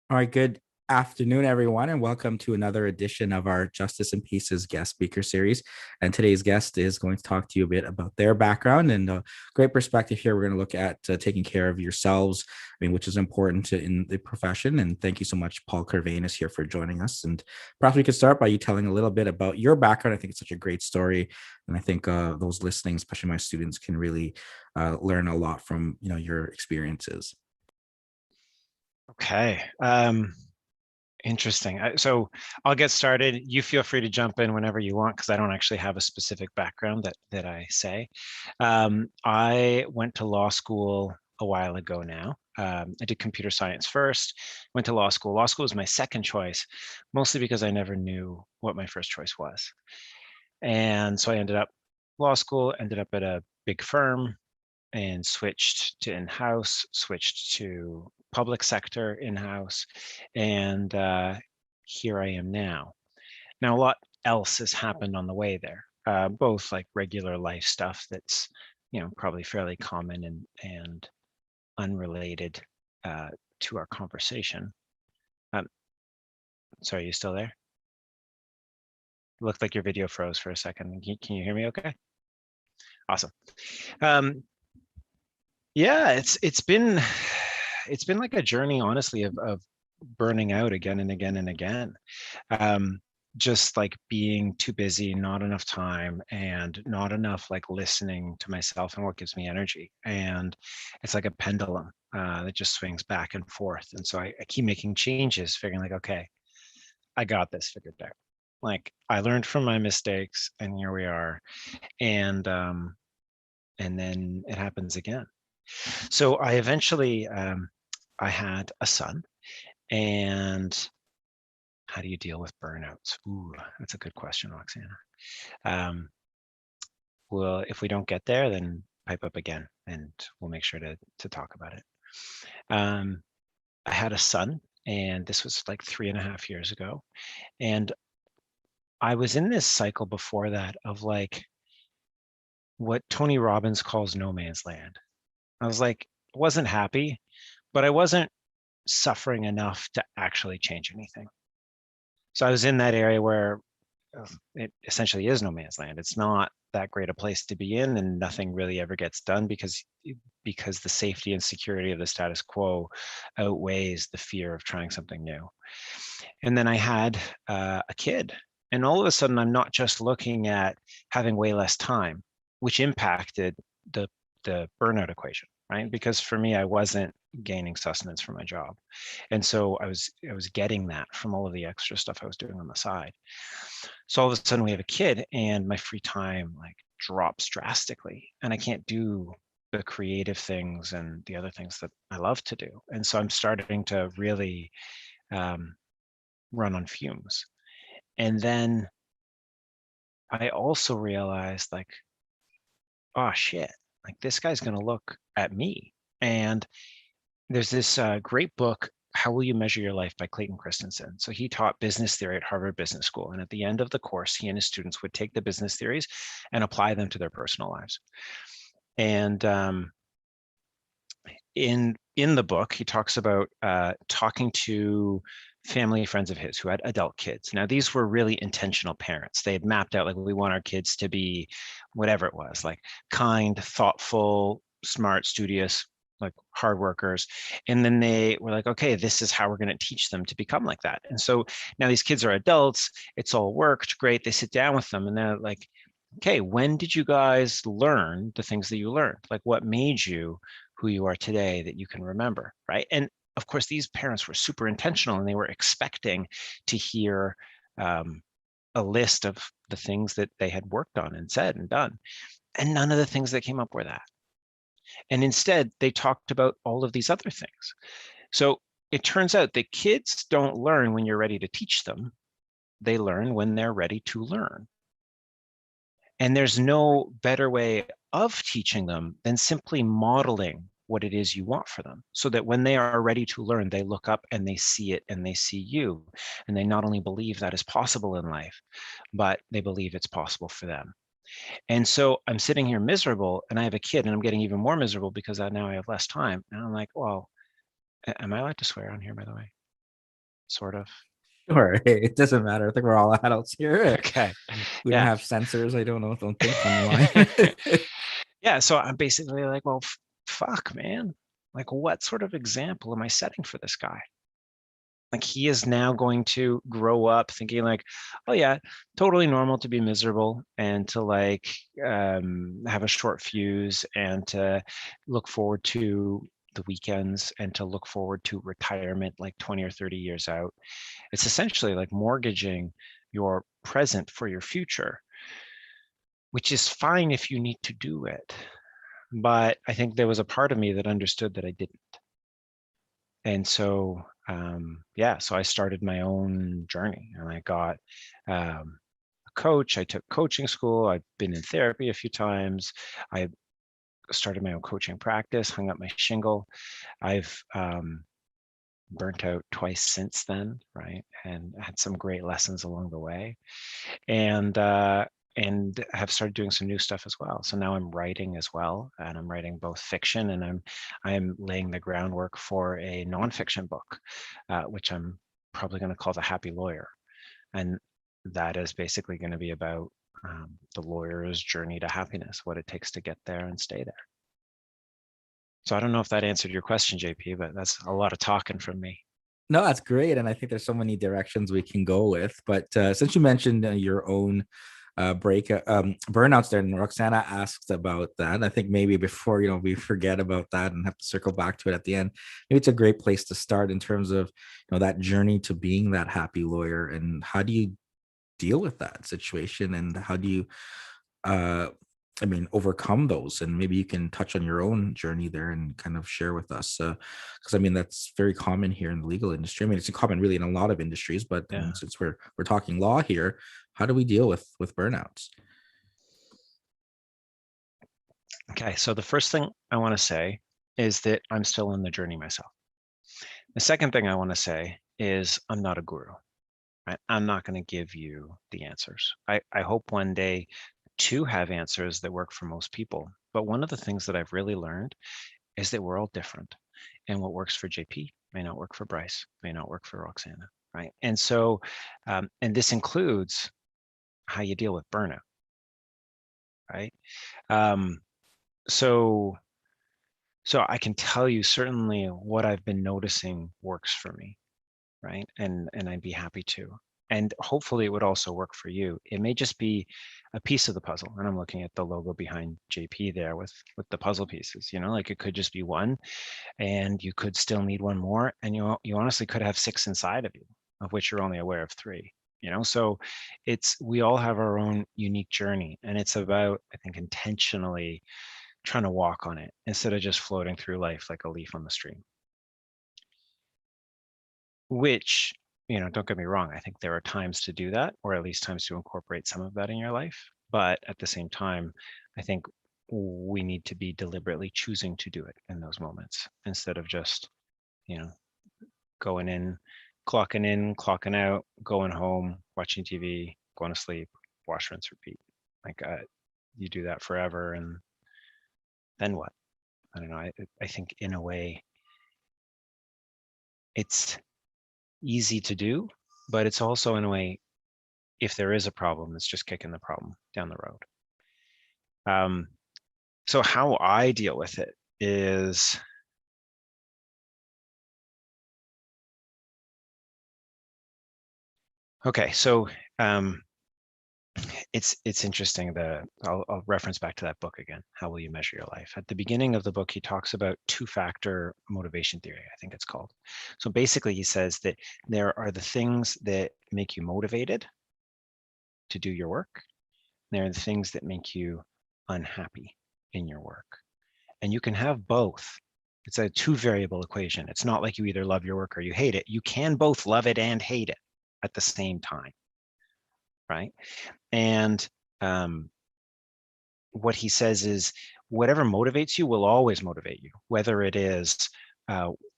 All right, good afternoon, everyone, and welcome to another edition of our Justice and Pieces guest speaker series. And today's guest is going to talk to you a bit about their background and a great perspective here. We're going to look at taking care of yourselves, which is important in the profession. And thank you so much, Paul Karvanis, here for joining us. And perhaps we could start by you telling a little bit about your background. I think it's such a great story, and I think those listening, especially my students, can really learn a lot from your experiences. Okay. Interesting. So I'll get started. You feel free to jump in whenever you want because I don't actually have a specific background that I say. I went to law school a while ago now. I did computer science first, went to law school. Law school was my second choice, mostly because I never knew what my first choice was. And so I ended up law school, ended up at a big firm, and switched to in-house, switched to public sector in-house, and here I am now. Now, a lot else has happened on the way there, both like regular life stuff that's, probably fairly common and unrelated to our conversation. Sorry, are you still there? It looked like your video froze for a second. Can you hear me okay? Awesome. Yeah, it's been like a journey, honestly, of burning out again and again and again. Um, just like being too busy, not enough time, and not enough like listening to myself and what gives me energy. And it's like a pendulum that just swings back and forth. And so I keep making changes, figuring like, okay, I got this figured out. Like I learned from my mistakes, and here we are. And then it happens again. So I eventually I had a son, and how do you deal with burnouts? Ooh, that's a good question, Roxana. Um, well, if we don't get there, then pipe up again, and we'll make sure to talk about it. Um, I had a son, and this was like 3.5 years ago, and I was in this cycle before that of like what Tony Robbins calls no man's land. I was like, wasn't happy, but I wasn't suffering enough to actually change anything. So I was in that area where it essentially is no man's land. It's not that great a place to be in, and nothing really ever gets done because the safety and security of the status quo outweighs the fear of trying something new. And then I had a kid, and all of a sudden, I'm not just looking at having way less time, which impacted the the burnout equation, right? Because for me, I wasn't gaining sustenance from my job, and so I was getting that from all of the extra stuff I was doing on the side. So all of a sudden, we have a kid, and my free time like drops drastically, and I can't do the creative things and the other things that I love to do. And so I'm starting to really um, run on fumes. And then I also realized like, oh shit, like this guy's going to look at me. And there's this great book, How Will You Measure Your Life by Clayton Christensen. So he taught business theory at Harvard Business School. And at the end of the course, he and his students would take the business theories and apply them to their personal lives. And in the book, he talks about talking to family friends of his who had adult kids. Now, these were really intentional parents. They had mapped out like we want our kids to be whatever it was, like kind, thoughtful, smart, studious, like hard workers. And then they were like, okay, this is how we're going to teach them to become like that. And so now these kids are adults. It's all worked great. They sit down with them and they're like, okay, when did you guys learn the things that you learned? Like what made you who you are today that you can remember, right? And of course, these parents were super intentional and they were expecting to hear a list of the things that they had worked on and said and done. And none of the things that came up were that. And instead, they talked about all of these other things. So it turns out that kids don't learn when you're ready to teach them. They learn when they're ready to learn. And there's no better way of teaching them than simply modeling what it is you want for them so that when they are ready to learn, they look up and they see it and they see you. And they not only believe that is possible in life, but they believe it's possible for them. And so I'm sitting here miserable and I have a kid and I'm getting even more miserable because now I have less time. And I'm like, well, am I allowed to swear on here, by the way? sort of. Sure. It doesn't matter. I think we're all adults here. Okay. We don't Yeah. have sensors. I don't know. Don't think online. Yeah. So I'm basically like, well, fuck, man. Like, what sort of example am I setting for this guy? Like, he is now going to grow up thinking like, oh yeah, totally normal to be miserable and to like have a short fuse and to look forward to the weekends and to look forward to retirement like 20 or 30 years out. It's essentially like mortgaging your present for your future, which is fine if you need to do it. But I think there was a part of me that understood that I didn't. And so, yeah, so I started my own journey and I got a coach. I took coaching school. I've been in therapy a few times. I started my own coaching practice, hung up my shingle. I've burnt out twice since then, right? And had some great lessons along the way. And have started doing some new stuff as well. So now I'm writing as well, and I'm writing both fiction and I'm laying the groundwork for a nonfiction book, which I'm probably going to call The Happy Lawyer, and that is basically going to be about the lawyer's journey to happiness, what it takes to get there and stay there. So I don't know if that answered your question, JP, but that's a lot of talking from me. No, that's great. And I think there's so many directions we can go with. But since you mentioned your own burnouts there, and Roxana asked about that, I think maybe before we forget about that and have to circle back to it at the end, maybe it's a great place to start in terms of that journey to being that happy lawyer, and how do you deal with that situation, and how do you uh overcome those. And maybe you can touch on your own journey there and kind of share with us, because that's very common here in the legal industry. It's common really in a lot of industries, but Yeah. since we're talking law here, how do we deal with burnouts? Okay. So the first thing I want to say is that I'm still on the journey myself. The second thing I want to say is I'm not a guru. Right? I'm not going to give you the answers. I hope one day to have answers that work for most people. But one of the things that I've really learned is that we're all different. And what works for JP may not work for Bryce, may not work for Roxana. Right. And so, and this includes how you deal with burnout. Right. Um, so, so I can tell you certainly what I've been noticing works for me. Right. And I'd be happy to. And hopefully it would also work for you. It may just be a piece of the puzzle. And I'm looking at the logo behind JP there with the puzzle pieces, like it could just be one, and you could still need one more. And you honestly could have six inside of you, of which you're only aware of three. So we all have our own unique journey. And it's about, I think, intentionally trying to walk on it instead of just floating through life like a leaf on the stream. Which, don't get me wrong, I think there are times to do that, or at least times to incorporate some of that in your life. But at the same time, I think we need to be deliberately choosing to do it in those moments instead of just, going in, clocking out, going home, watching TV, going to sleep, wash, rinse, repeat. Like you do that forever, and then what? I don't know. I think in a way, it's easy to do, but it's also in a way, if there is a problem, it's just kicking the problem down the road. So how I deal with it is, okay, so it's interesting. I'll reference back to that book again. How will you measure your life? At the beginning of the book, he talks about two-factor motivation theory, I think it's called. So basically, he says that there are the things that make you motivated to do your work. There are the things that make you unhappy in your work. And you can have both. It's a two variable equation. It's not like you either love your work or you hate it. You can both love it and hate it at the same time, right? And what he says is whatever motivates you will always motivate you, whether it is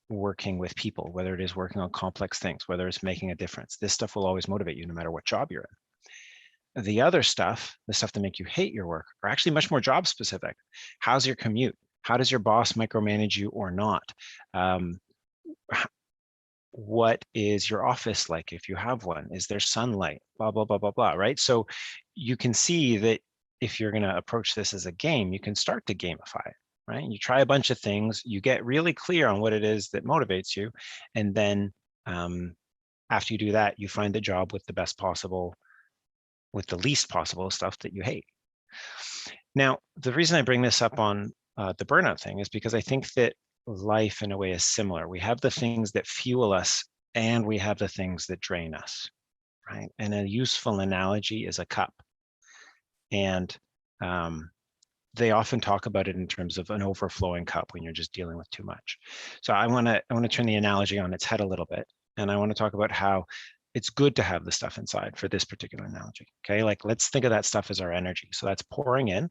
working with people, whether it is working on complex things, whether it's making a difference. This stuff will always motivate you no matter what job you're in. The other stuff, the stuff that make you hate your work, are actually much more job specific. How's your commute? How does your boss micromanage you or not? what is your office like if you have one? Is there sunlight? Blah, blah, blah, blah, blah, right? So you can see that if you're going to approach this as a game, you can start to gamify it, right? You try a bunch of things, you get really clear on what it is that motivates you. And then after you do that, you find the job with the best possible, with the least possible stuff that you hate. Now, the reason I bring this up on the burnout thing is because I think that life in a way is similar. We have the things that fuel us and we have the things that drain us, right? And a useful analogy is a cup. And they often talk about it in terms of an overflowing cup when you're just dealing with too much. So I want to turn the analogy on its head a little bit. And I want to talk about how it's good to have the stuff inside for this particular analogy. Okay. Like let's think of that stuff as our energy. So that's pouring in,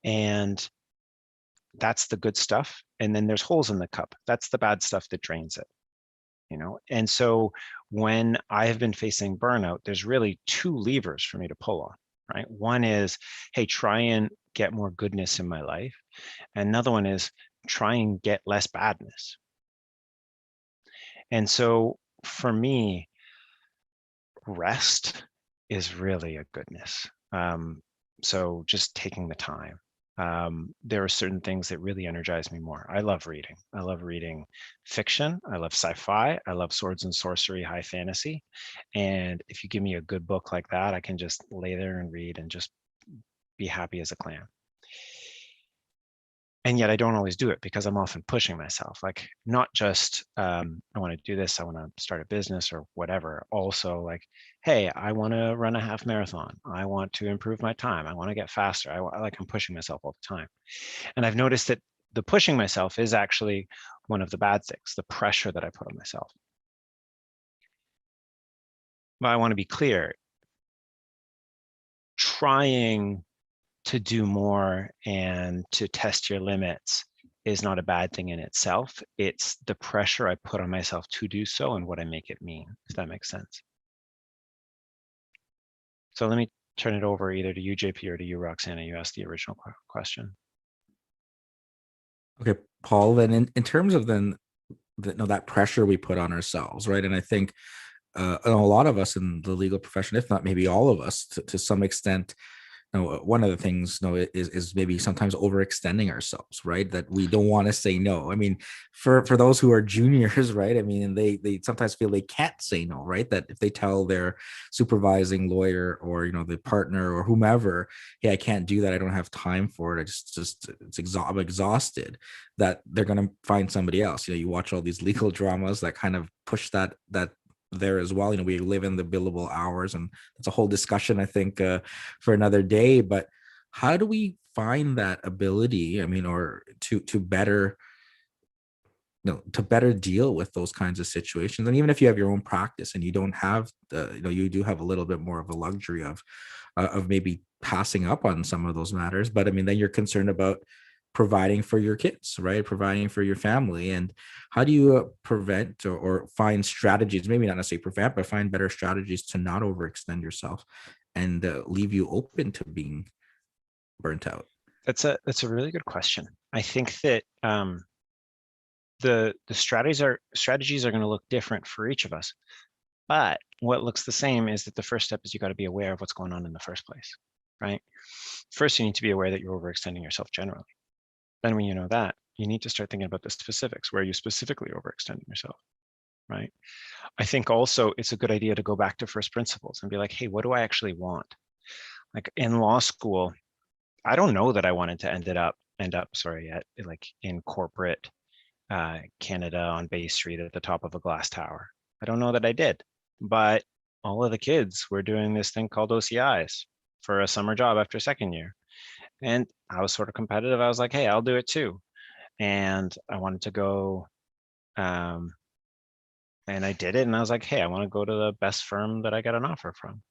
and that's the good stuff. And then there's holes in the cup. That's the bad stuff that drains it, you know? And so when I have been facing burnout, there's really two levers for me to pull on, right? One is, hey, try and get more goodness in my life. And another one is try and get less badness. And so for me, rest is really a goodness. So just taking the time. There are certain things that really energize me more. I love reading. I love reading fiction. I love sci-fi. I love swords and sorcery, high fantasy. And if you give me a good book like that, I can just lay there and read and just be happy as a clam. And yet I don't always do it because I'm often pushing myself, like not just I want to do this, I want to start a business or whatever. Also like, hey, I want to run a half marathon. I want to improve my time. I want to get faster. I'm pushing myself all the time. And I've noticed that the pushing myself is actually one of the bad things, the pressure that I put on myself. But I want to be clear, trying to do more and to test your limits is not a bad thing in itself. It's the pressure I put on myself to do so and what I make it mean, if that makes sense. So let me turn it over either to you, JP, or to you, Roxana. You asked the original question. Okay, Paul, then in terms of then that pressure we put on ourselves, right? And I think a lot of us in the legal profession, if not maybe all of us to some extent, one of the things is maybe sometimes overextending ourselves, right? That we don't want to say no. I mean, for those who are juniors, right? I mean, they sometimes feel they can't say no, right? That if they tell their supervising lawyer or the partner or whomever, hey, I can't do that, I don't have time for it, I'm exhausted, that they're going to find somebody else. You watch all these legal dramas that kind of push that there as well. We live in the billable hours, and that's a whole discussion, I think, for another day. But how do we find that ability, or to better to better deal with those kinds of situations? And even if you have your own practice and you don't have you do have a little bit more of a luxury of maybe passing up on some of those matters, but then you're concerned about providing for your kids, right? Providing for your family. And how do you prevent or find strategies, maybe not necessarily prevent, but find better strategies to not overextend yourself and leave you open to being burnt out? That's a really good question. I think that the strategies are going to look different for each of us. But what looks the same is that the first step is you got to be aware of what's going on in the first place, right? First, you need to be aware that you're overextending yourself generally. Then when you know that, you need to start thinking about the specifics. Where are you specifically overextending yourself, right? I think also it's a good idea to go back to first principles and be like, hey, what do I actually want? Like in law school, I don't know that I wanted to end up, sorry, like in corporate Canada on Bay Street at the top of a glass tower. I don't know that I did, but all of the kids were doing this thing called OCIs for a summer job after second year. And I was sort of competitive. I was like, hey, I'll do it too. And I wanted to go, and I did it. And I was like, hey, I want to go to the best firm that I got an offer from.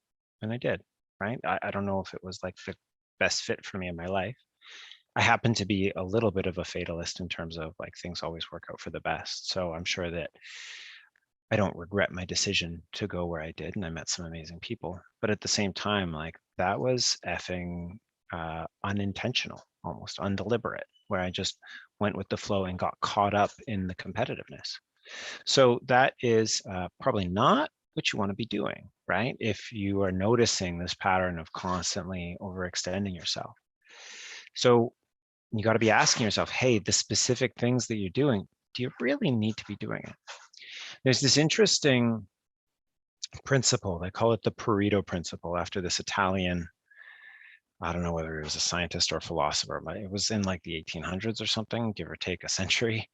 And I did, right? I don't know if it was like the best fit for me in my life. I happen to be a little bit of a fatalist in terms of like things always work out for the best. So I'm sure that I don't regret my decision to go where I did, and I met some amazing people. But at the same time, like that was effing unintentional, almost undeliberate, where I just went with the flow and got caught up in the competitiveness. So that is probably not what you want to be doing, right? If you are noticing this pattern of constantly overextending yourself. So you got to be asking yourself, hey, the specific things that you're doing, do you really need to be doing it? There's this interesting principle. They call it the Pareto principle after this Italian, I don't know whether he was a scientist or a philosopher, but it was in like the 1800s or something, give or take a century.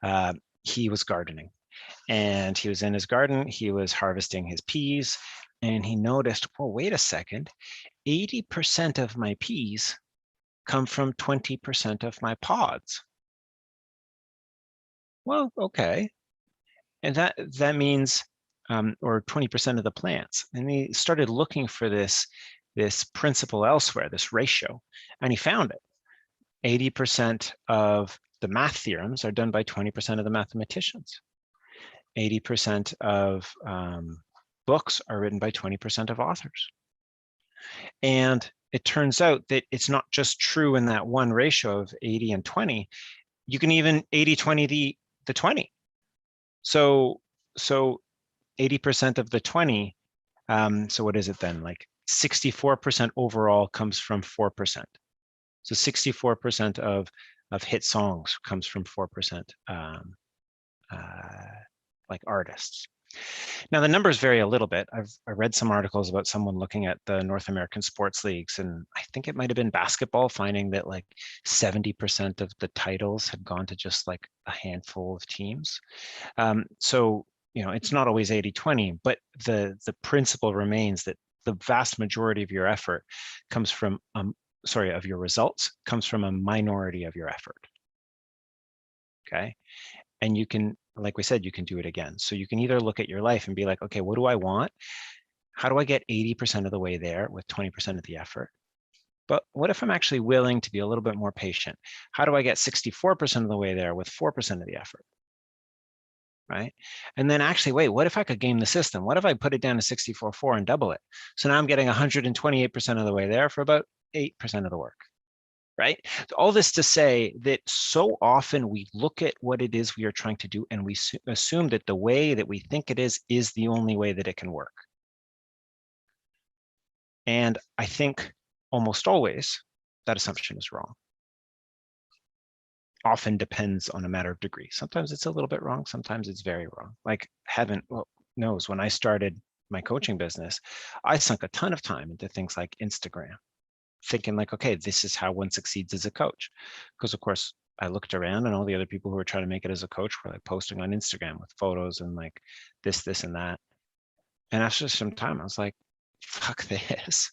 Uh, he was gardening and he was in his garden. He was harvesting his peas and he noticed, oh, wait a second, 80% of my peas come from 20% of my pods. Well, okay. And that means, or 20% of the plants. And he started looking for this principle elsewhere, this ratio, and he found it. 80% of the math theorems are done by 20% of the mathematicians. 80% of books are written by 20% of authors. And it turns out that it's not just true in that one ratio of 80 and 20. You can even 80-20 the 20. So 80% of the 20, so what is it then? Like 64% overall comes from 4%. So 64% of hit songs comes from 4% like artists. Now the numbers vary a little bit. I read some articles about someone looking at the North American sports leagues, and I think it might have been basketball, finding that like 70% of the titles had gone to just like a handful of teams. So it's not always 80-20, but the principle remains that the vast majority of your effort comes from of your results comes from a minority of your effort. Okay. And you can, like we said, you can do it again. So you can either look at your life and be like, okay, what do I want? How do I get 80% of the way there with 20% of the effort? But what if I'm actually willing to be a little bit more patient? How do I get 64% of the way there with 4% of the effort? Right? And then actually, wait, what if I could game the system? What if I put it down to 64-4 and double it? So now I'm getting 128% of the way there for about 8% of the work. Right? All this to say that so often we look at what it is we are trying to do and we assume that the way that we think it is the only way that it can work. And I think almost always that assumption is wrong. Often depends on a matter of degree. Sometimes it's a little bit wrong. Sometimes it's very wrong. Like heaven knows, when I started my coaching business, I sunk a ton of time into things like Instagram, thinking like, okay, this is how one succeeds as a coach. Because of course I looked around and all the other people who were trying to make it as a coach were like posting on Instagram with photos and like this and that. And after some time, I was like, fuck this.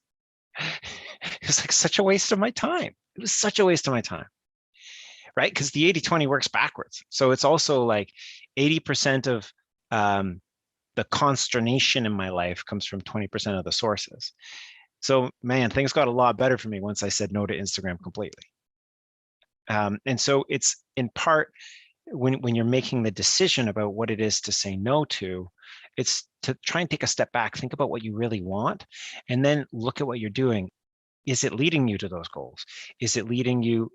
It was like such a waste of my time. It was such a waste of my time. Right? Because the 80-20 works backwards. So it's also like 80% of the consternation in my life comes from 20% of the sources. So man, things got a lot better for me once I said no to Instagram completely. And so it's in part when you're making the decision about what it is to say no to, it's to try and take a step back, think about what you really want, and then look at what you're doing. Is it leading you to those goals? Is it leading you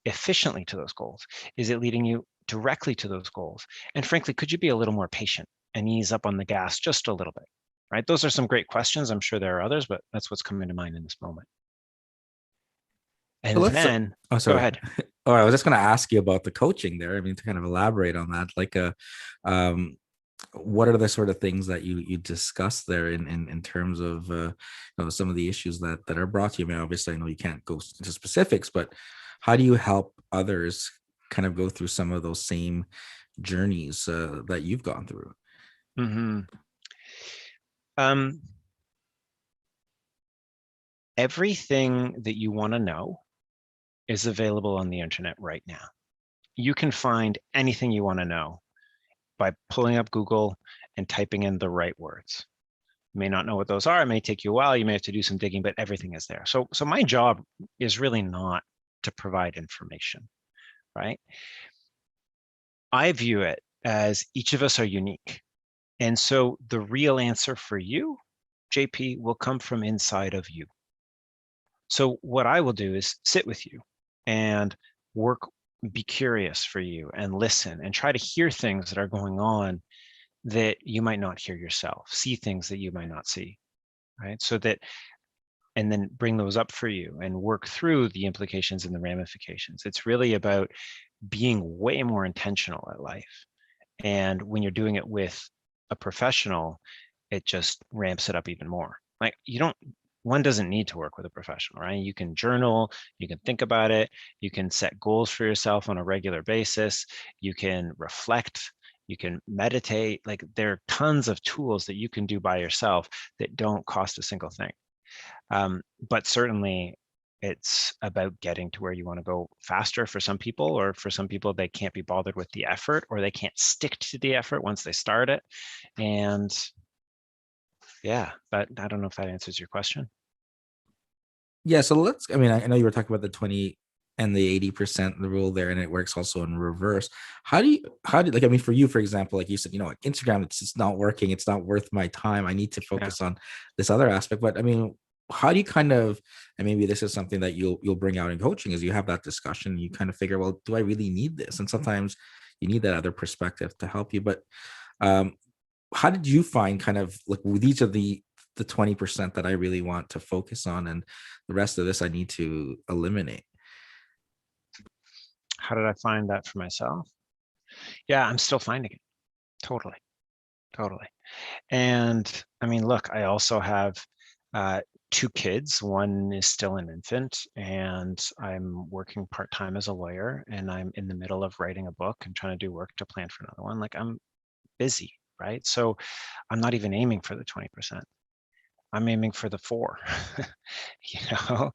efficiently to those goals? Is it leading you directly to those goals? And frankly, could you be a little more patient and ease up on the gas just a little bit? Right? Those are some great questions. I'm sure there are others, but that's what's coming to mind in this moment. So And let's, then, oh, go sorry. ahead. Oh, I was just going to ask you about the coaching there. I mean, to kind of elaborate on that, like, um, what are the sort of things that you discuss there in terms of some of the issues that are brought to you? I mean, obviously, I know you can't go into specifics, but how do you help others kind of go through some of those same journeys that you've gone through? Mm-hmm. Everything that you want to know is available on the internet right now. You can find anything you want to know by pulling up Google and typing in the right words. You may not know what those are. It may take you a while. You may have to do some digging, but everything is there. So my job is really not to provide information, right? I view it as each of us are unique. And so the real answer for you, JP, will come from inside of you. So what I will do is sit with you and work be curious for you and listen and try to hear things that are going on that you might not hear yourself, see things that you might not see, right? So that, and then bring those up for you and work through the implications and the ramifications. It's really about being way more intentional at life. And when you're doing it with a professional, it just ramps it up even more. Like one doesn't need to work with a professional, right? You can journal, you can think about it, you can set goals for yourself on a regular basis, you can reflect, you can meditate. Like there are tons of tools that you can do by yourself that don't cost a single thing. But certainly it's about getting to where you want to go faster for some people, or for some people, they can't be bothered with the effort, or they can't stick to the effort once they start it. And yeah, but I don't know if that answers your question. Yeah, so I mean, I know you were talking about the 20 and the 80% the rule there, and it works also in reverse. Like, I mean, for you, for example, like you said, like Instagram, it's just not working, it's not worth my time, I need to Yeah. focus on this other aspect. But I mean, how do you kind of, and maybe this is something that you'll bring out in coaching, is you have that discussion, you kind of figure, well, do I really need this? And sometimes you need that other perspective to help you. But um how did you find kind of like, these are the 20% that I really want to focus on, and the rest of this I need to eliminate? How did I find that for myself? Yeah, I'm still finding it. Totally. Totally. And I mean, look, I also have uh, two kids. One is still an infant, and I'm working part time as a lawyer, and I'm in the middle of writing a book and trying to do work to plan for another one. Like I'm busy, right? So I'm not even aiming for the 20%. I'm aiming for the four. you know,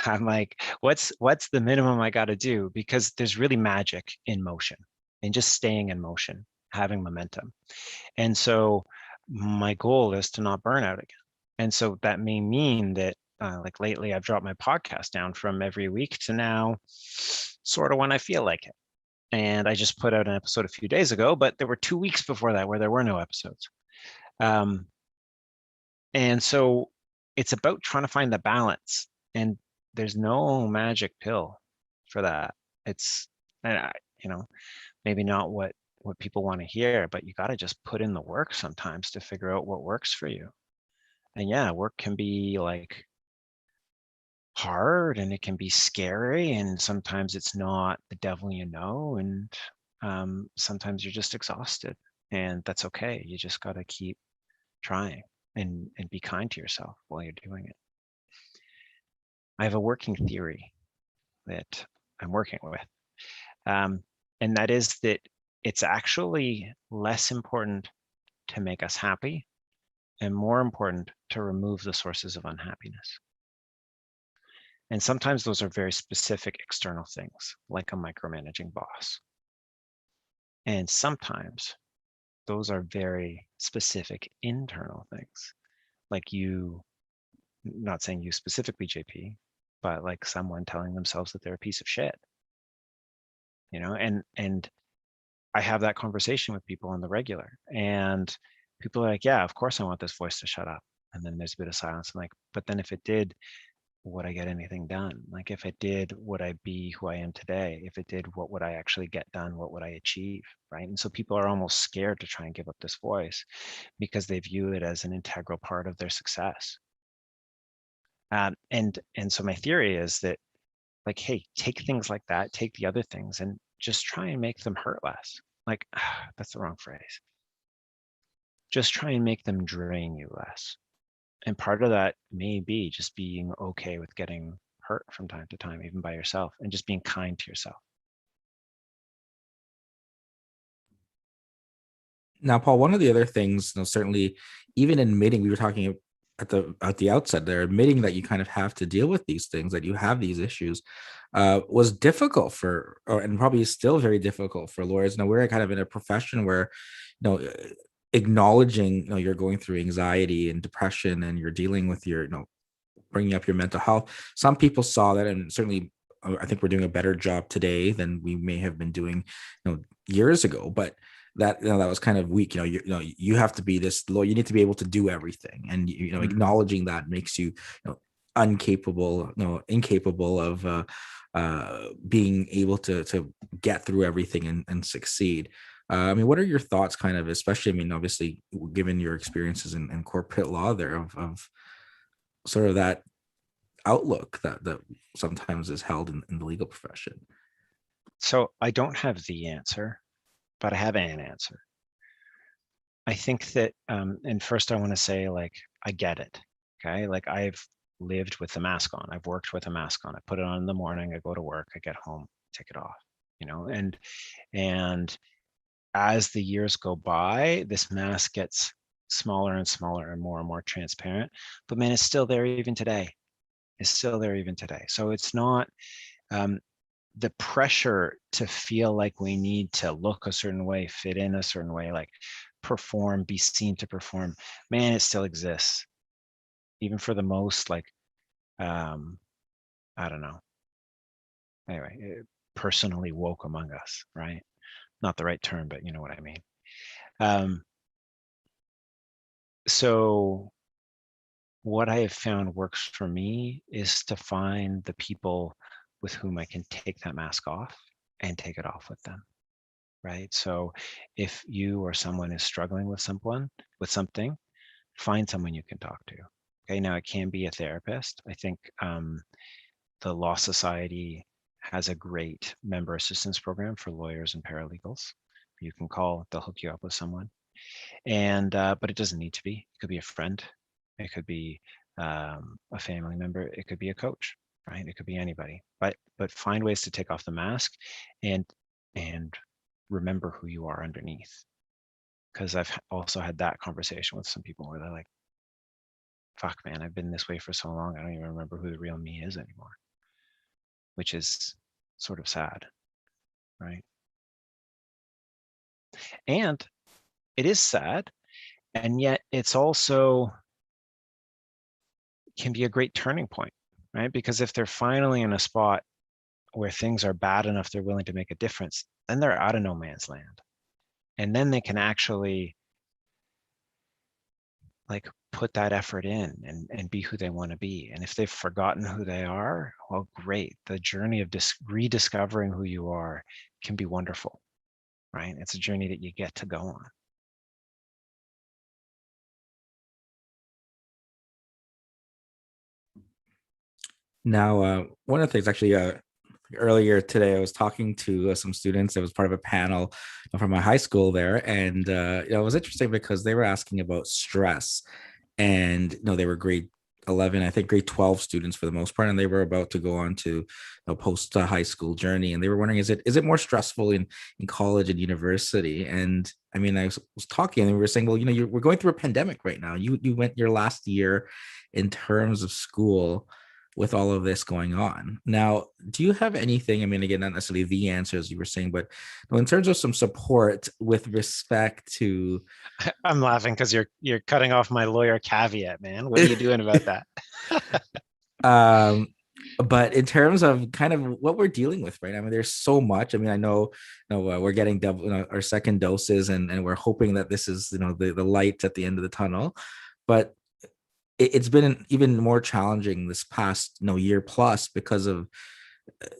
I'm like, what's the minimum I got to do? Because there's really magic in motion, and just staying in motion, having momentum. And so my goal is to not burn out again. And so that may mean that like lately I've dropped my podcast down from every week to now sort of when I feel like it. And I just put out an episode a few days ago, but there were 2 weeks before that where there were no episodes. Um, and so it's about trying to find the balance. And there's no magic pill for that. It's, and I, you know, maybe not what people want to hear, but you got to just put in the work sometimes to figure out what works for you. And yeah, work can be like hard, and it can be scary, and sometimes it's not the devil, and sometimes you're just exhausted, and that's okay. You just got to keep trying, and be kind to yourself while you're doing it. I have a working theory that I'm working with, um, and that is that it's actually less important to make us happy and more important to remove the sources of unhappiness. And sometimes those are very specific external things, like a micromanaging boss. And sometimes those are very specific internal things, like you, not saying you specifically, JP, but like someone telling themselves that they're a piece of shit, and I have that conversation with people on the regular, and people are like, yeah, of course I want this voice to shut up. And then there's a bit of silence. I'm like, but then if it did, would I get anything done? Like if it did, would I be who I am today? If it did, what would I actually get done? What would I achieve? Right. And so people are almost scared to try and give up this voice because they view it as an integral part of their success. And so my theory is that, like, hey, take things like that, take the other things, and just try and make them hurt less. Like, that's the wrong phrase. Just try and make them drain you less. And part of that may be just being okay with getting hurt from time to time, even by yourself, and just being kind to yourself. Now, Paul, one of the other things, certainly, even admitting, we were talking at the outset there, admitting that you kind of have to deal with these things, that you have these issues, was difficult and probably still very difficult for lawyers. Now, we're kind of in a profession where, acknowledging, you're going through anxiety and depression, and you're dealing with your, bringing up your mental health. Some people saw that, and certainly, I think we're doing a better job today than we may have been doing, years ago. But that, that was kind of weak. You have to be this lawyer. You need to be able to do everything, and Mm-hmm. acknowledging that makes you, uncapable, no, incapable of being able to get through everything and succeed. I mean, what are your thoughts, kind of, especially? I mean, obviously, given your experiences in corporate law, there of sort of that outlook that sometimes is held in the legal profession. So I don't have the answer, but I have an answer. I think that, and first I want to say, like, I get it. Okay. Like, I've lived with the mask on. I've worked with a mask on. I put it on in the morning. I go to work. I get home, take it off. And as the years go by, this mask gets smaller and smaller and more transparent. But man, it's still there even today. It's still there even today. So it's not, um, the pressure to feel like we need to look a certain way, fit in a certain way, like perform, be seen to perform, man, it still exists. Even for the most, like, um, I don't know. Anyway, personally woke among us, right? Not the right term, but you know what I mean. Um, so what I have found works for me is to find the people with whom I can take that mask off and take it off with them. Right. So if you or someone is struggling with something, find someone you can talk to. Okay. Now it can be a therapist. I think, the Law Society has a great member assistance program for lawyers and paralegals. You can call, they'll hook you up with someone. And, but it doesn't need to be. It could be a friend. It could be, a family member. It could be a coach, right? It could be anybody. But find ways to take off the mask and and remember who you are underneath. Because I've also had that conversation with some people where they're like, "Fuck, man, I've been this way for so long. I don't even remember who the real me is anymore," which is sort of sad, right? And it is sad, and yet it's also can be a great turning point, right? Because if they're finally in a spot where things are bad enough they're willing to make a difference, then they're out of no man's land. And then they can actually, like, put that effort in and be who they want to be. And if they've forgotten who they are, well, great. The journey of rediscovering who you are can be wonderful, right? It's a journey that you get to go on. Now, one of the things, actually, earlier today, I was talking to some students. I was part of a panel from my high school there, and it was interesting because they were asking about stress, and they were grade 11, I think grade 12 students for the most part, and they were about to go on to post high school journey, and they were wondering, is it more stressful in college and university? And I mean, I was talking, and we were saying, well, we're going through a pandemic right now. You went your last year in terms of school with all of this going on. Now, do you have anything? I mean, again, not necessarily the answers you were saying, but in terms of some support with respect to I'm laughing because you're cutting off my lawyer caveat, man. What are you doing about that? um but in terms of kind of what we're dealing with right now, I mean, there's so much. I mean, I know, we're getting double, our second doses, and we're hoping that this is, the light at the end of the tunnel. But it's been even more challenging this past, year plus, because of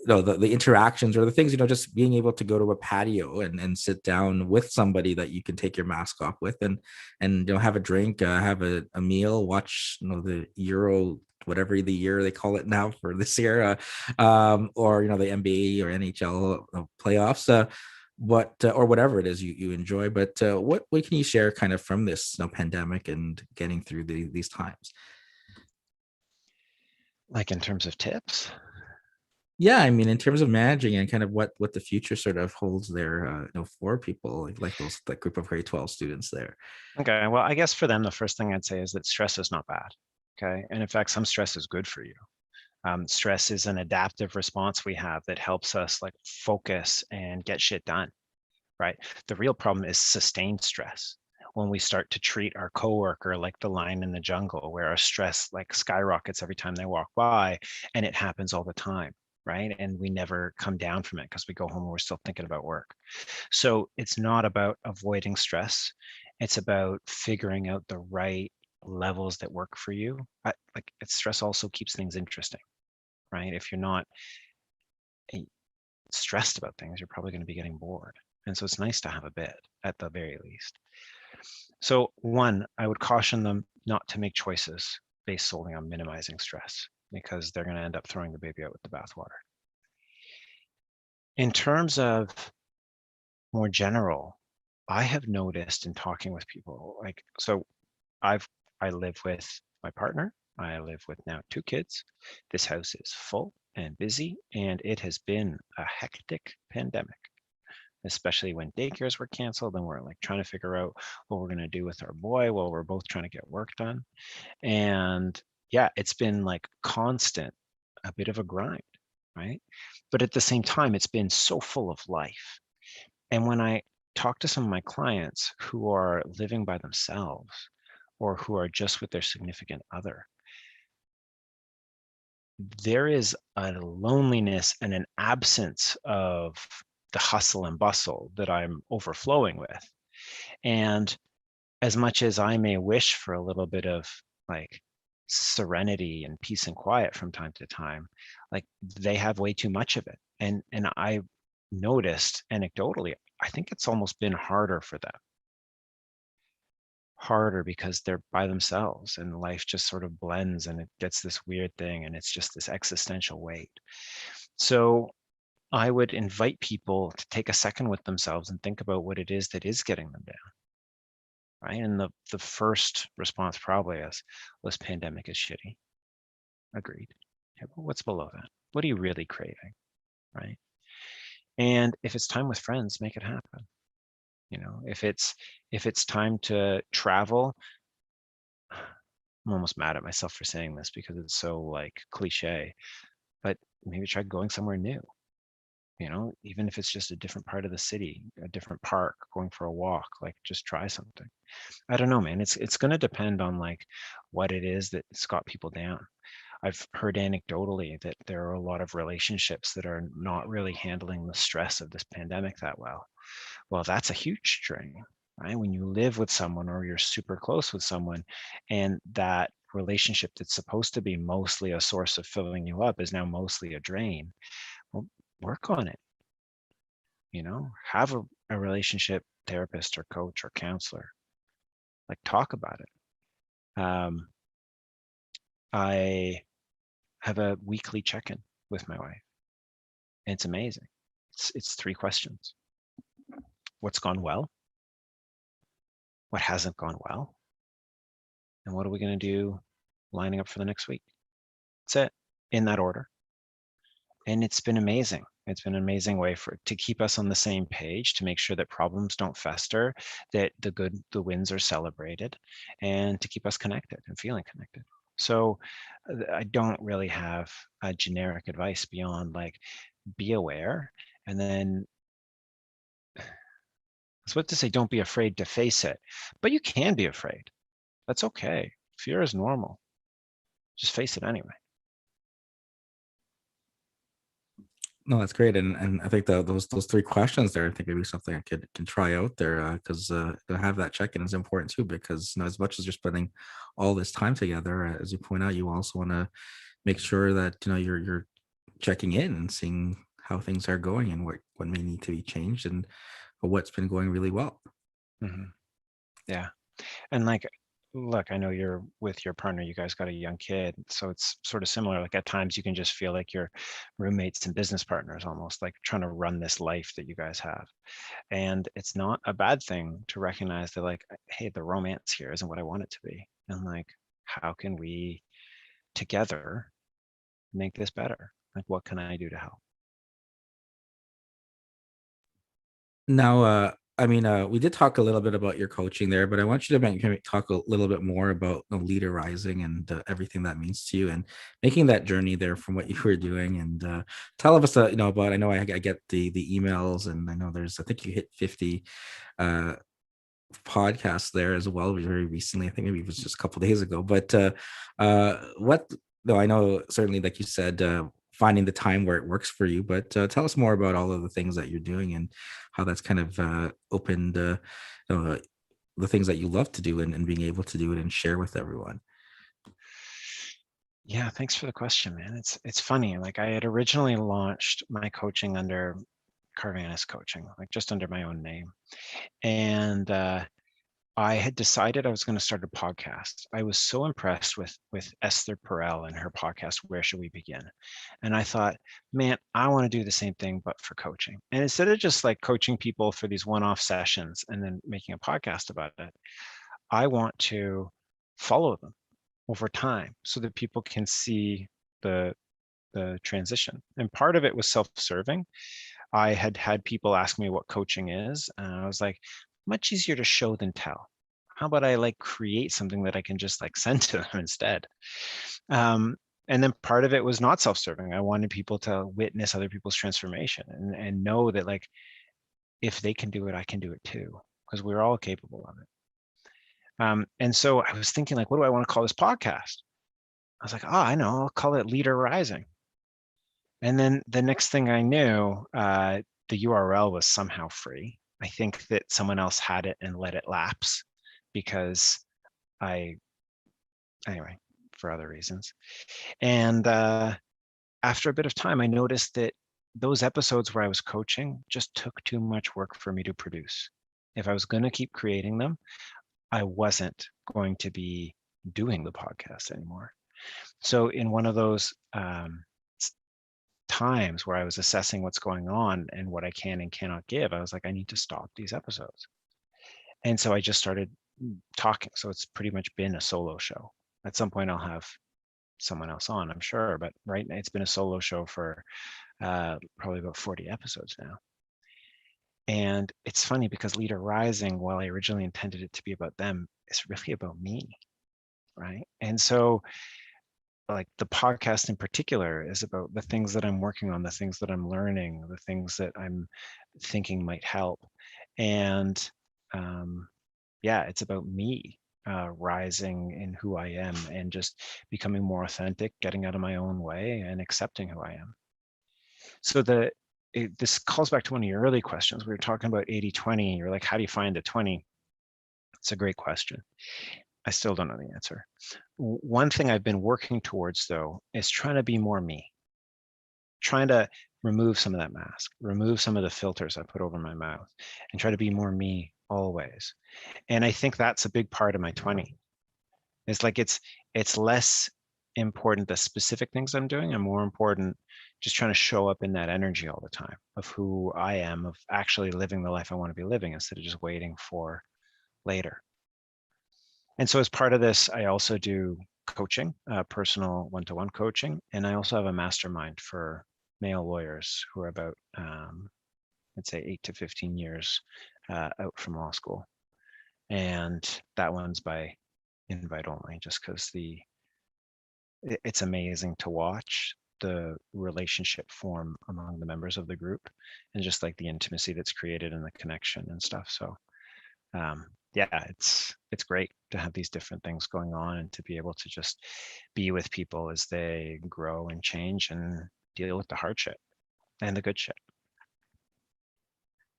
the interactions, or the things, just being able to go to a patio and sit down with somebody that you can take your mask off with, and have a drink, have a meal, watch, the Euro, whatever the year they call it now for this year, or the NBA or NHL playoffs, what or whatever it is you enjoy. But what can you share, kind of, from this, pandemic and getting through these times? Like, in terms of tips? Yeah, I mean, in terms of managing and kind of what the future sort of holds there, for people like those, that group of grade 12 students there. Okay, well, I guess for them, the first thing I'd say is that stress is not bad. Okay. And in fact, some stress is good for you. Stress is an adaptive response we have that helps us, like, focus and get shit done, right? The real problem is sustained stress. When we start to treat our coworker like the lion in the jungle, where our stress, like, skyrockets every time they walk by, and it happens all the time, right? And we never come down from it because we go home and we're still thinking about work. So it's not about avoiding stress. It's about figuring out the right levels that work for you. Stress also keeps things interesting, right? If you're not eh, stressed about things, you're probably going to be getting bored. And so it's nice to have a bit at the very least. So one, I would caution them not to make choices based solely on minimizing stress because they're going to end up throwing the baby out with the bathwater. In terms of more general, I have noticed in talking with people, like, so I've, I live with my partner. I live with now 2 kids. This house is full and busy, and it has been a hectic pandemic, especially when daycares were canceled and we're like trying to figure out what we're going to do with our boy while we're both trying to get work done. And yeah, it's been like constant, a bit of a grind, right? But at the same time, it's been so full of life. And when I talk to some of my clients who are living by themselves or who are just with their significant other, there is a loneliness and an absence of the hustle and bustle that I'm overflowing with. And as much as I may wish for a little bit of like serenity and peace and quiet from time to time, like they have way too much of it. And I noticed anecdotally, I think it's almost been harder for them. Harder because they're by themselves and life just sort of blends and it gets this weird thing and it's just this existential weight. So I would invite people to take a second with themselves and think about what it is that is getting them down, right? And the first response probably is, well, this pandemic is shitty. Agreed. Okay, well, what's below that? What are you really craving, right? And if it's time with friends, make it happen. You know, if it's time to travel, I'm almost mad at myself for saying this because it's so like cliche, but maybe try going somewhere new. You know, even if it's just a different part of the city, a different park, going for a walk, like just try something. I don't know, man. It's going to depend on like what it is that's got people down. I've heard anecdotally that there are a lot of relationships that are not really handling the stress of this pandemic that well. Well, that's a huge strain, right? When you live with someone or you're super close with someone and that relationship that's supposed to be mostly a source of filling you up is now mostly a drain. Well, work on it, have a relationship therapist or coach or counselor, like talk about it. I have a weekly check-in with my wife. And it's amazing. It's 3 questions. What's gone well? What hasn't gone well? And what are we going to do lining up for the next week? That's it, in that order. And it's been amazing. It's been an amazing way to keep us on the same page, to make sure that problems don't fester, that the wins are celebrated, and to keep us connected and feeling connected. So I don't really have a generic advice beyond like be aware, and then I was about to say don't be afraid to face it, but you can be afraid. That's okay. Fear is normal. Just face it anyway. No, that's great, and I think those 3 questions there, I think maybe something I can try out there because to have that check-in is important too. Because as much as you're spending all this time together, as you point out, you also want to make sure that you're checking in and seeing how things are going and what may need to be changed and what's been going really well. Hmm. Yeah. And like, look, I know you're with your partner, you guys got a young kid. So it's sort of similar. Like at times you can just feel like you're roommates and business partners, almost like trying to run this life that you guys have. And it's not a bad thing to recognize that, like, hey, the romance here isn't what I want it to be. And like, how can we together make this better? Like, what can I do to help? Now, I mean, we did talk a little bit about your coaching there, but I want you to talk a little bit more about leader rising and everything that means to you, and making that journey there from what you were doing. And tell us, about. I know I get the emails, and I know I think you hit 50 uh, podcasts there as well very recently. I think maybe it was just a couple days ago. But what? No, I know certainly, like you said, finding the time where it works for you. But tell us more about all of the things that you're doing and how that's kind of opened the things that you love to do and being able to do it and share with everyone. Yeah, thanks for the question, man. It's funny. Like I had originally launched my coaching under Karvanis coaching, like just under my own name. And I had decided I was going to start a podcast. I was so impressed with Esther Perel and her podcast, Where Should We Begin? And I thought, man, I want to do the same thing, but for coaching. And instead of just like coaching people for these one-off sessions and then making a podcast about it, I want to follow them over time so that people can see the transition. And part of it was self-serving. I had had people ask me what coaching is, and I was like, much easier to show than tell. How about I like create something that I can just like send to them instead? Um, and then part of it was not self-serving. I wanted people to witness other people's transformation and know that like if they can do it, I can do it too, because we're all capable of it. And so I was thinking like, what do I want to call this podcast? I was like, oh, I know, I'll call it Leader Rising. And then the next thing I knew, the URL was somehow free. I think that someone else had it and let it lapse because anyway, for other reasons. And after a bit of time, I noticed that those episodes where I was coaching just took too much work for me to produce. If I was going to keep creating them, I wasn't going to be doing the podcast anymore. So in one of those times where I was assessing what's going on and what I can and cannot give, I was like, I need to stop these episodes. And so I just started talking. So it's pretty much been a solo show. At some point, I'll have someone else on, I'm sure, but right now it's been a solo show for probably about 40 episodes now. And it's funny because Leader Rising, while I originally intended it to be about them, is really about me, right? And so like the podcast in particular is about the things that I'm working on, the things that I'm learning, the things that I'm thinking might help. And yeah, it's about me rising in who I am and just becoming more authentic, getting out of my own way and accepting who I am. So this calls back to one of your early questions. We were talking about 80-20. You're like, how do you find the 20? It's a great question. I still don't know the answer. One thing I've been working towards, though, is trying to be more me, trying to remove some of that mask, remove some of the filters I put over my mouth, and try to be more me always. And I think that's a big part of my 20. It's like it's less important the specific things I'm doing and more important just trying to show up in that energy all the time of who I am, of actually living the life I want to be living instead of just waiting for later. And so as part of this, I also do coaching, personal one-to-one coaching, and I also have a mastermind for male lawyers who are about, I'd say 8 to 15 years out from law school. And that one's by invite only, just because it's amazing to watch the relationship form among the members of the group and just like the intimacy that's created and the connection and stuff. So yeah, it's great to have these different things going on and to be able to just be with people as they grow and change and deal with the hard shit and the good shit.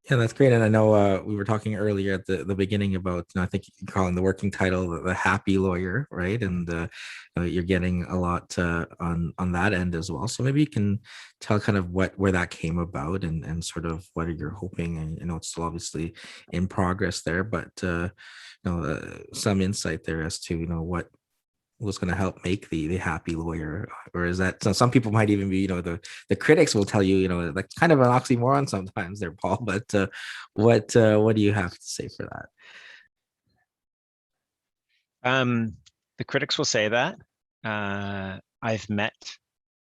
Yeah, that's great. And I know we were talking earlier at the beginning about, I think you're calling the working title the happy lawyer, right? And you're getting a lot on that end as well. So maybe you can tell kind of where that came about and sort of what you're hoping. And it's still obviously in progress there, but some insight there as to what was going to help make the happy lawyer. Or is that, so some people might even be, the critics will tell you, like kind of an oxymoron sometimes there, Paul, but what do you have to say for that? The critics will say that. I've met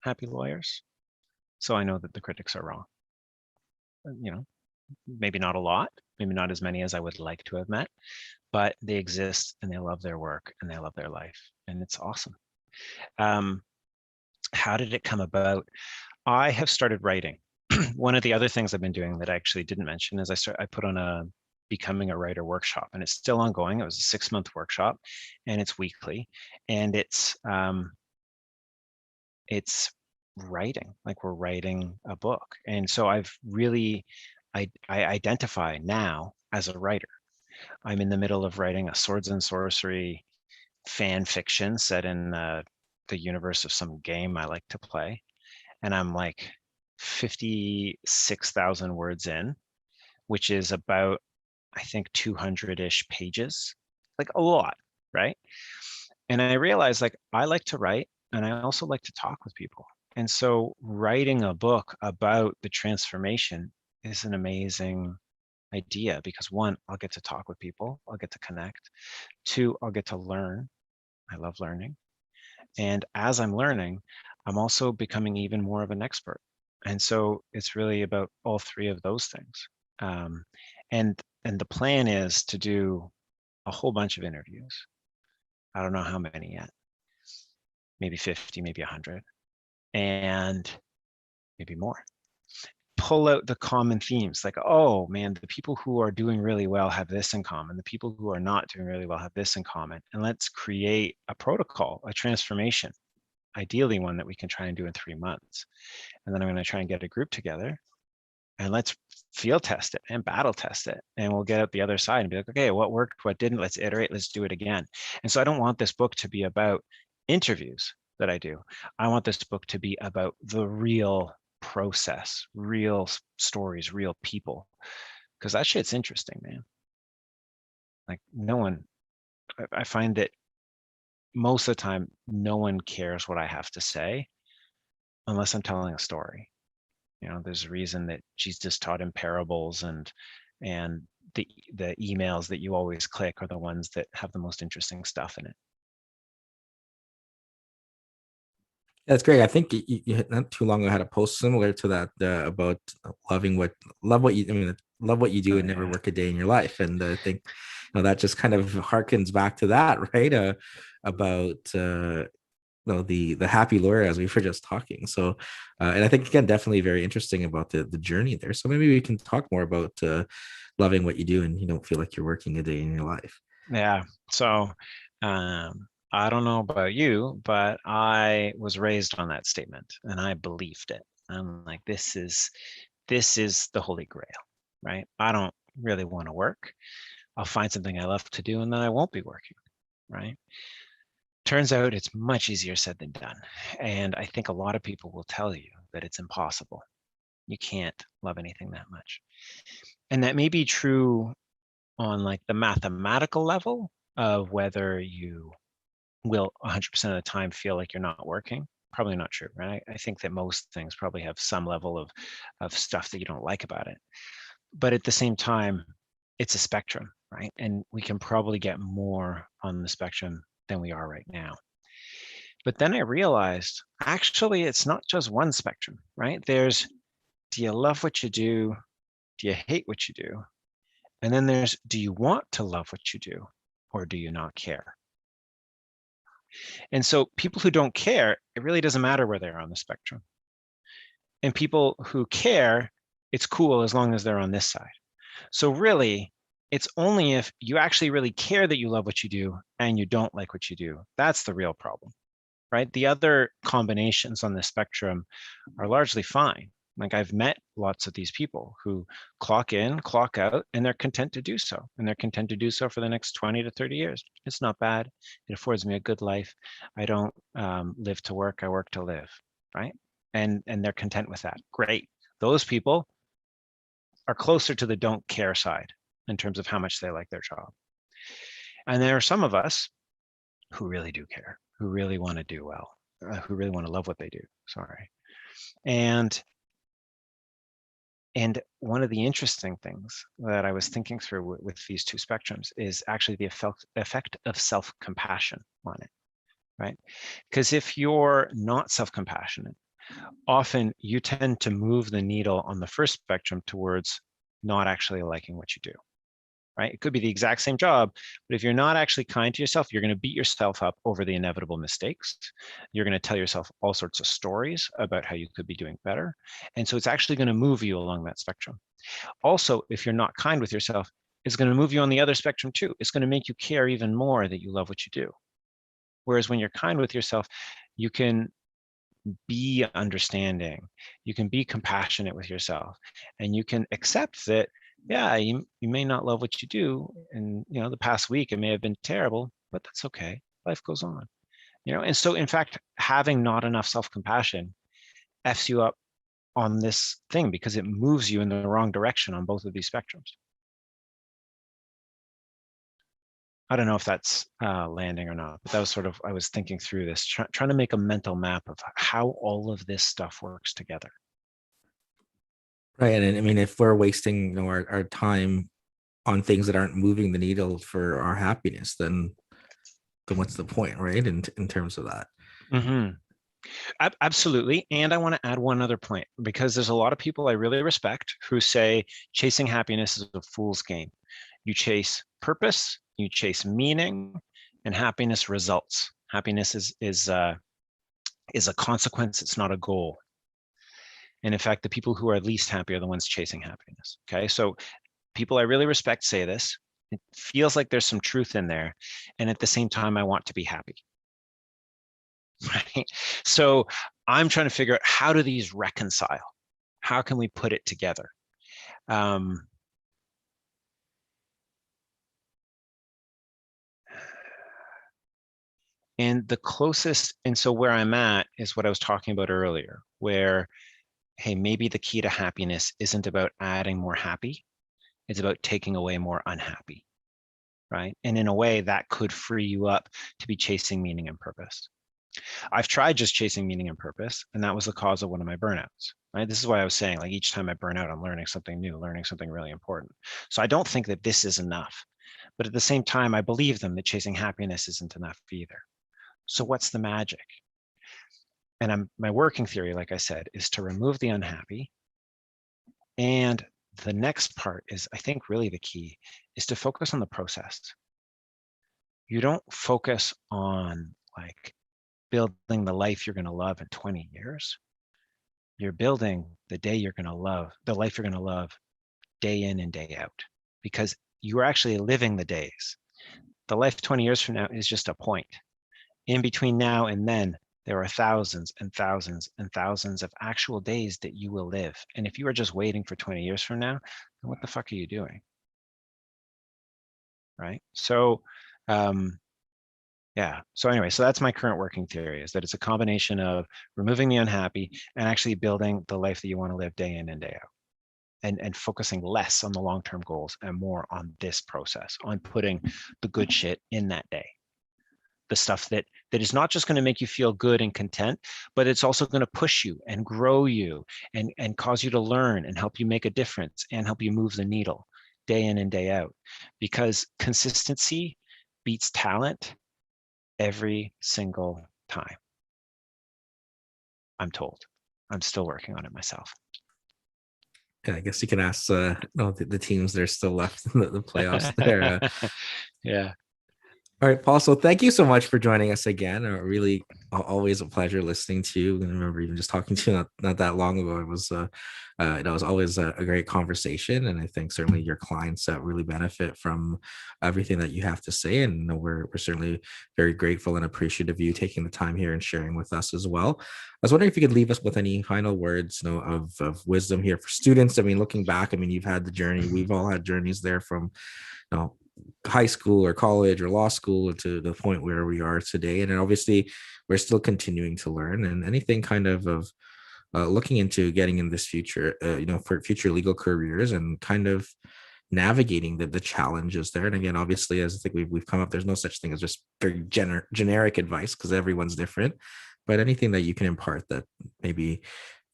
happy lawyers, so I know that the critics are wrong. Maybe not a lot, maybe not as many as I would like to have met, but they exist and they love their work and they love their life, and it's awesome. How did it come about? I have started writing. One of the other things I've been doing that I actually didn't mention is I put on a becoming a writer workshop, and it's still ongoing. It was a 6-month workshop, and it's weekly, and it's writing, like we're writing a book. And so I've really I identify now as a writer. I'm in the middle of writing a swords and sorcery fan fiction set in the universe of some game I like to play. And I'm like 56,000 words in, which is about, I think, 200-ish pages, like a lot, right? And I realized like I like to write and I also like to talk with people. And so writing a book about the transformation is an amazing idea because one, I'll get to talk with people, I'll get to connect. Two, I'll get to learn. I love learning. And as I'm learning, I'm also becoming even more of an expert. And so it's really about all three of those things. Um, and the plan is to do a whole bunch of interviews. I don't know how many yet, maybe 50, maybe 100, and maybe more. Pull out the common themes like, oh man, the people who are doing really well have this in common. The people who are not doing really well have this in common. And let's create a protocol, a transformation, ideally one that we can try and do in 3 months. And then I'm going to try and get a group together and let's field test it and battle test it. And we'll get out the other side and be like, okay, what worked, what didn't, let's iterate, let's do it again. And so I don't want this book to be about interviews that I do. I want this book to be about the real process, real stories, real people, because that shit's interesting, man. Like no one, I find that most of the time, no one cares what I have to say unless I'm telling a story. There's a reason that Jesus taught in parables, and the emails that you always click are the ones that have the most interesting stuff in it. That's great. I think you not too long ago had a post similar to that about love what you I mean love what you do Oh and never yeah. work a day in your life. And I think that just kind of harkens back to that, right? About the happy lawyer as we were just talking. So, and I think again definitely very interesting about the journey there. So maybe we can talk more about loving what you do and you don't feel like you're working a day in your life. Yeah. So I don't know about you, but I was raised on that statement and I believed it. I'm like, this is the holy grail, right? I don't really want to work. I'll find something I love to do and then I won't be working, right? Turns out it's much easier said than done. And I think a lot of people will tell you that it's impossible. You can't love anything that much. And that may be true on like the mathematical level of whether you will 100% of the time feel like you're not working. Probably not true, right? I think that most things probably have some level of stuff that you don't like about it. But at the same time, it's a spectrum, right? And we can probably get more on the spectrum than we are right now. But then I realized actually it's not just one spectrum, right? There's, do you love what you do? Do you hate what you do? And then there's, do you want to love what you do or do you not care? And so people who don't care, it really doesn't matter where they're on the spectrum. And people who care, it's cool as long as they're on this side. So really, it's only if you actually really care that you love what you do and you don't like what you do. That's the real problem, right? The other combinations on the spectrum are largely fine. Like I've met lots of these people who clock in, clock out, and they're content to do so. And they're content to do so for the next 20 to 30 years. It's not bad. It affords me a good life. I don't live to work, I work to live, right? And they're content with that. Great. Those people are closer to the don't care side in terms of how much they like their job. And there are some of us who really do care, who really want to do well, who really want to love what they do. Sorry. And And one of the interesting things that I was thinking through with these two spectrums is actually the effect of self-compassion on it, right? Because if you're not self-compassionate, often you tend to move the needle on the first spectrum towards not actually liking what you do, right? It could be the exact same job, but if you're not actually kind to yourself, you're going to beat yourself up over the inevitable mistakes. You're going to tell yourself all sorts of stories about how you could be doing better. And so it's actually going to move you along that spectrum. Also, if you're not kind with yourself, it's going to move you on the other spectrum too. It's going to make you care even more that you love what you do. Whereas when you're kind with yourself, you can be understanding, you can be compassionate with yourself, and you can accept that Yeah, you may not love what you do, and the past week it may have been terrible, but that's okay. Life goes on. And so in fact, having not enough self-compassion f's you up on this thing because it moves you in the wrong direction on both of these spectrums. I don't know if that's landing or not, but that was sort of, I was thinking through this, trying to make a mental map of how all of this stuff works together. Right. And I mean, if we're wasting, our time on things that aren't moving the needle for our happiness, then what's the point, right? In terms of that. Mm-hmm. Absolutely. And I want to add one other point, because there's a lot of people I really respect who say chasing happiness is a fool's game. You chase purpose, you chase meaning, and happiness results. Happiness is a consequence. It's not a goal. And in fact, the people who are least happy are the ones chasing happiness. Okay. So people I really respect say this. It feels like there's some truth in there. And at the same time, I want to be happy. Right. So I'm trying to figure out, how do these reconcile? How can we put it together? Um, and the closest, and so where I'm at is what I was talking about earlier, where, hey, maybe the key to happiness isn't about adding more happy, it's about taking away more unhappy, right? And in a way that could free you up to be chasing meaning and purpose. I've tried just chasing meaning and purpose, and that was the cause of one of my burnouts, right? This is why I was saying, like, each time I burn out, I'm learning something new, learning something really important. So I don't think that this is enough. But at the same time, I believe them that chasing happiness isn't enough either. So what's the magic? And my working theory, like I said, is to remove the unhappy. And the next part is, I think, really the key, is to focus on the process. You don't focus on like building the life you're going to love in 20 years. You're building the day you're going to love, the life you're going to love day in and day out, because you are actually living the days. The life 20 years from now is just a point. In between now and then, there are thousands and thousands and thousands of actual days that you will live. And if you are just waiting for 20 years from now, then what the fuck are you doing? Right? So, yeah. So anyway, so that's my current working theory, is that it's a combination of removing the unhappy and actually building the life that you want to live day in and day out. And focusing less on the long-term goals and more on this process, on putting the good shit in that day. The stuff that is not just going to make you feel good and content, but it's also going to push you and grow you and cause you to learn and help you make a difference and help you move the needle day in and day out. Because consistency beats talent every single time. I'm told. I'm still working on it myself. Yeah, I guess you can ask the teams that are still left in the playoffs there. Yeah. All right, Paul. So thank you so much for joining us again. Really, always a pleasure listening to you. And I remember even just talking to you not that long ago. It was always a great conversation. And I think certainly your clients really benefit from everything that you have to say. And we're certainly very grateful and appreciative of you taking the time here and sharing with us as well. I was wondering if you could leave us with any final words, of wisdom here for students. I mean, looking back, I mean, you've had the journey. We've all had journeys there from, you know, high school or college or law school to the point where we are today. And obviously we're still continuing to learn, and anything kind of looking into getting in this future, for future legal careers and kind of navigating the challenges there. And again, obviously, as I think we've come up, there's no such thing as just very generic advice, because everyone's different, but anything that you can impart that maybe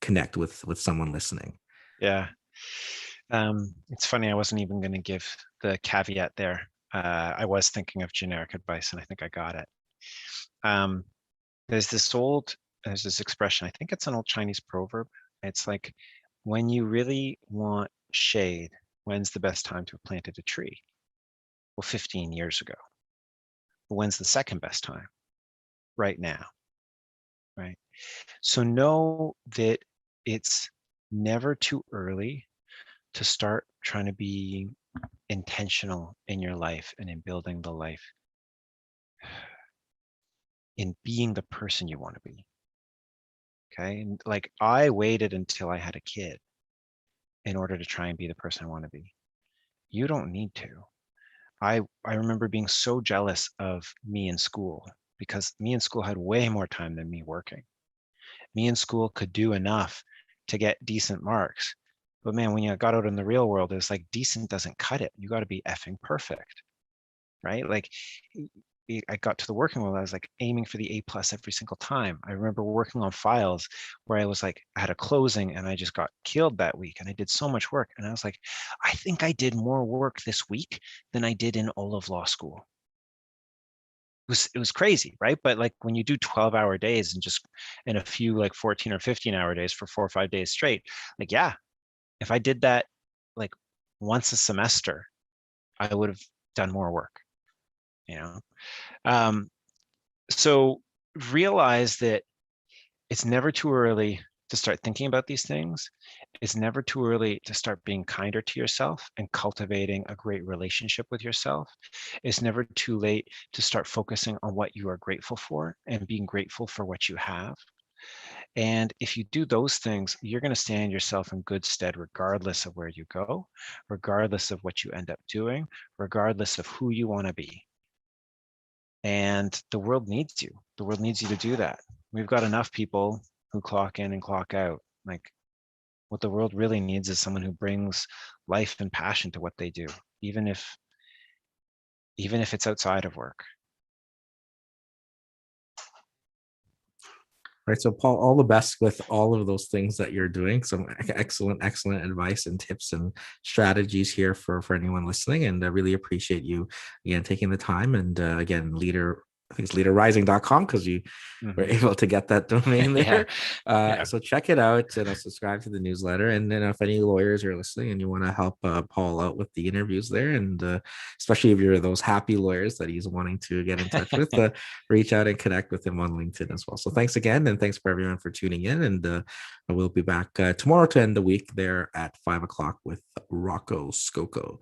connect with someone listening. Yeah. It's funny, I wasn't even going to give the caveat there. I was thinking of generic advice, and I think I got it. Um, there's there's this expression, I think it's an old Chinese proverb. It's like, when you really want shade, when's the best time to have planted a tree? Well, 15 years ago. But when's the second best time? Right now, right? So know that it's never too early to start trying to be intentional in your life and in building the life, in being the person you want to be. Okay. And like, I waited until I had a kid in order to try and be the person I want to be. You don't need to. I remember being so jealous of me in school because me in school had way more time than me working. Me in school could do enough to get decent marks. But man, when you got out in the real world, it's like decent doesn't cut it. You got to be effing perfect, right? Like I got to the working world, I was like aiming for the A plus every single time. I remember working on files where I was like, I had a closing and I just got killed that week and I did so much work. And I was like, I think I did more work this week than I did in all of law school. It was crazy, right? But like when you do 12-hour days and just in a few like 14 or 15-hour days for 4 or 5 days straight, like, yeah, if I did that like once a semester, I would have done more work, you know? So realize that it's never too early to start thinking about these things. It's never too early to start being kinder to yourself and cultivating a great relationship with yourself. It's never too late to start focusing on what you are grateful for and being grateful for what you have. And if you do those things, you're going to stand yourself in good stead, regardless of where you go, regardless of what you end up doing, regardless of who you want to be. And the world needs you. The world needs you to do that. We've got enough people who clock in and clock out. Like what the world really needs is someone who brings life and passion to what they do, even if it's outside of work. Right. So, Paul, all the best with all of those things that you're doing. Some excellent advice and tips and strategies here for anyone listening. And I really appreciate you again taking the time. And again, I think it's leaderrising.com because you were able to get that domain Yeah. there. So check it out and subscribe to the newsletter. And then if any lawyers are listening and you want to help Paul out with the interviews there, and especially if you're those happy lawyers that he's wanting to get in touch with, reach out and connect with him on LinkedIn as well. So thanks again. And thanks for everyone for tuning in. And we'll be back tomorrow to end the week there at 5 o'clock with Rocco Scocco.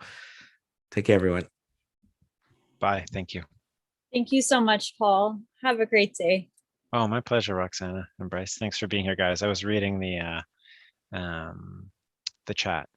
Take care, everyone. Bye. Thank you. Thank you so much, Paul. Have a great day. Oh, my pleasure, Roxana and Bryce. Thanks for being here, guys. I was reading the chat.